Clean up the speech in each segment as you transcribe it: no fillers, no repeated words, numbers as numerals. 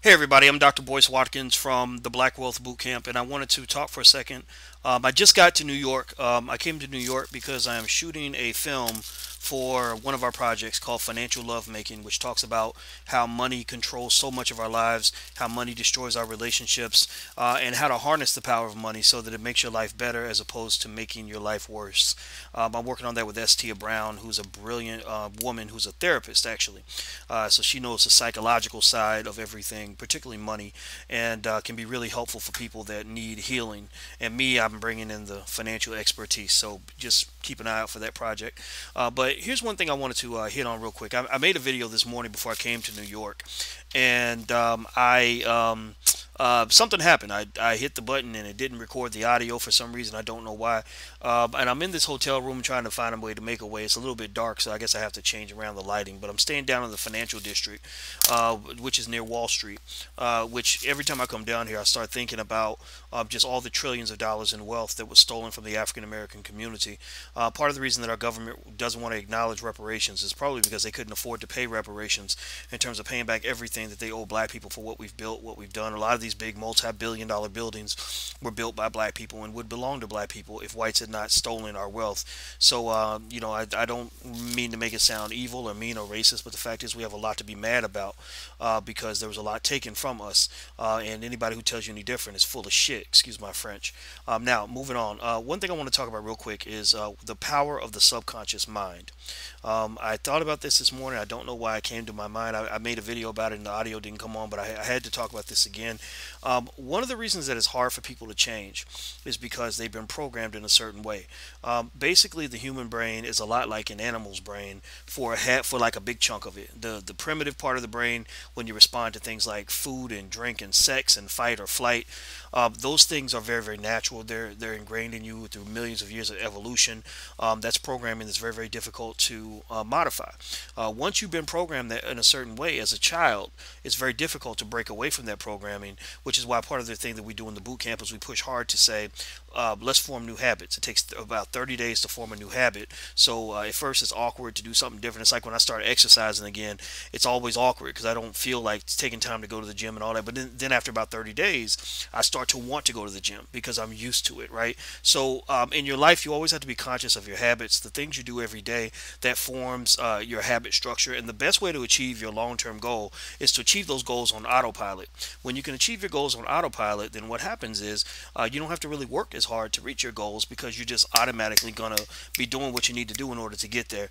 Hey everybody, I'm Dr. Boyce Watkins from the Black Wealth Bootcamp, and I wanted to talk for a second. I just got to New York. I came to New York because I am shooting a film for one of our projects called Financial Lovemaking, which talks about how money controls so much of our lives, how money destroys our relationships, and how to harness the power of money so that it makes your life better as opposed to making your life worse. I'm working on that with Estia Brown, who's a brilliant woman who's a therapist, actually. So she knows the psychological side of everything, particularly money, and can be really helpful for people that need healing. And me, I'm bringing in the financial expertise. So just keep an eye out for that project. But here's one thing I wanted to hit on real quick. I made a video this morning before I came to New York, and something happened. I hit the button and it didn't record the audio for some reason. I don't know why. And I'm in this hotel room trying to find a way to make a way. It's a little bit dark, so I guess I have to change around the lighting. But I'm staying down in the financial district, which is near Wall Street. Which every time I come down here, I start thinking about just all the trillions of dollars in wealth that was stolen from the African American community. Part of the reason that our government doesn't want to acknowledge reparations is probably because they couldn't afford to pay reparations in terms of paying back everything that they owe black people for what we've built, what we've done. A lot of these big multi-billion dollar buildings were built by black people and would belong to black people if whites had not stolen our wealth. So, I don't mean to make it sound evil or mean or racist, but the fact is we have a lot to be mad about because there was a lot taken from us. And anybody who tells you any different is full of shit, excuse my French. Now, moving on. One thing I want to talk about real quick is the power of the subconscious mind. I thought about this morning. I don't know why it came to my mind. I made a video about it and the audio didn't come on, but I had to talk about this again. One of the reasons that it's hard for people to change is because they've been programmed in a certain way. Basically, the human brain is a lot like an animal's brain for like a big chunk of it. The primitive part of the brain, when you respond to things like food and drink and sex and fight or flight, those things are very, very natural. They're ingrained in you through millions of years of evolution. That's programming that's very, very difficult to modify. Once you've been programmed that in a certain way as a child, it's very difficult to break away from that programming, which is why part of the thing that we do in the boot camp is we push hard to say, let's form new habits. It takes about 30 days to form a new habit. So at first it's awkward to do something different. It's like when I start exercising again, it's always awkward because I don't feel like taking time to go to the gym and all that. But then after about 30 days, I start to want to go to the gym because I'm used to it, right? So in your life, you always have to be conscious of your habits, the things you do every day that forms your habit structure. And the best way to achieve your long-term goal is to achieve those goals on autopilot. When you can achieve your goals on autopilot, then what happens is you don't have to really work as hard to reach your goals because you're just automatically going to be doing what you need to do in order to get there.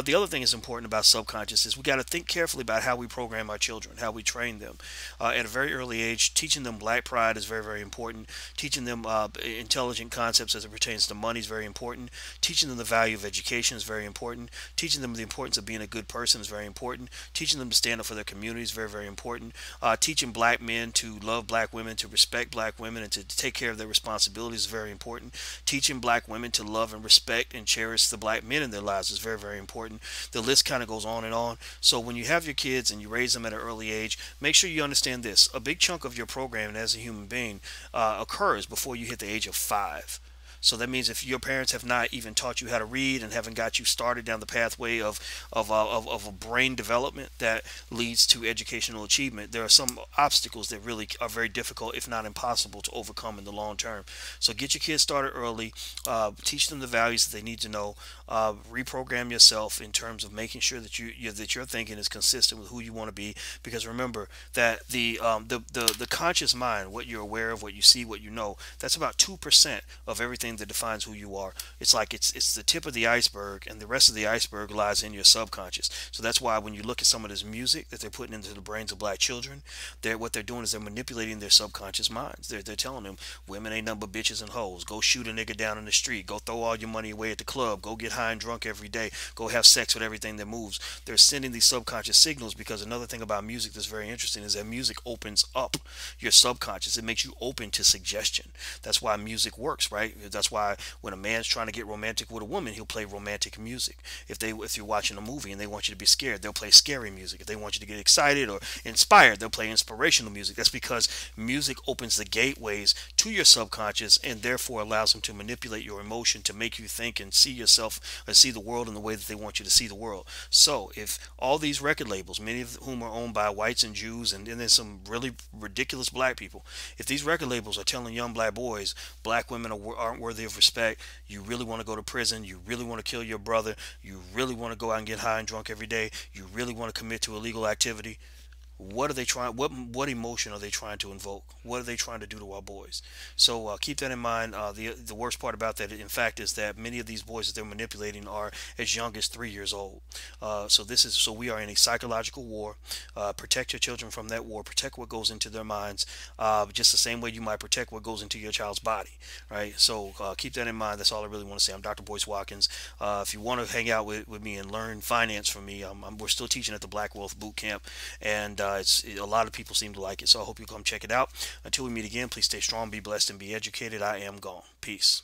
The other thing that's important about subconscious is we got to think carefully about how we program our children, how we train them. At a very early age, teaching them black pride is very, very important. Teaching them intelligent concepts as it pertains to money is very important. Teaching them the value of education is very important. Teaching them the importance of being a good person is very important. Teaching them to stand up for their community is very, very important. Teaching black men to love black women, to respect black women, and to take care of their responsibilities is very important. Teaching black women to love and respect and cherish the black men in their lives is very, very important. The list kind of goes on and on. So when you have your kids and you raise them at an early age, make sure you understand this. A big chunk of your programming as a human being occurs before you hit the age of 5. So that means if your parents have not even taught you how to read and haven't got you started down the pathway of a brain development that leads to educational achievement, there are some obstacles that really are very difficult, if not impossible, to overcome in the long term. So get your kids started early, teach them the values that they need to know, reprogram yourself in terms of making sure that that your thinking is consistent with who you want to be. Because remember that the conscious mind, what you're aware of, what you see, what you know, that's about 2% of everything that defines who you are. It's like it's the tip of the iceberg, and the rest of the iceberg lies in your subconscious. So that's why when you look at some of this music that they're putting into the brains of black children, what they're doing is they're manipulating their subconscious minds. They're telling them women ain't nothing but bitches and hoes. Go shoot a nigga down in the street. Go throw all your money away at the club. Go get high and drunk every day. Go have sex with everything that moves. They're sending these subconscious signals because another thing about music that's very interesting is that music opens up your subconscious. It makes you open to suggestion. That's why music works, right? That's why when a man's trying to get romantic with a woman, he'll play romantic music. If you're watching a movie and they want you to be scared, they'll play scary music. If they want you to get excited or inspired, they'll play inspirational music. That's because music opens the gateways to your subconscious and therefore allows them to manipulate your emotion to make you think and see yourself and see the world in the way that they want you to see the world. So if all these record labels, many of whom are owned by whites and Jews, and then there's some really ridiculous black people, if these record labels are telling young black boys black women aren't worthy of respect, you really want to go to prison, you really want to kill your brother, you really want to go out and get high and drunk every day, you really want to commit to illegal activity, what are they trying? What emotion are they trying to invoke? What are they trying to do to our boys? So keep that in mind. The worst part about that, in fact, is that many of these boys that they're manipulating are as young as 3 years old. So we are in a psychological war. Protect your children from that war. Protect what goes into their minds, just the same way you might protect what goes into your child's body, right? So keep that in mind. That's all I really want to say. I'm Dr. Boyce Watkins. If you want to hang out with me and learn finance from me, we're still teaching at the Black Wealth Boot Camp, and a lot of people seem to like it. So I hope you come check it out. Until we meet again, please stay strong, be blessed, and be educated. I am gone. Peace.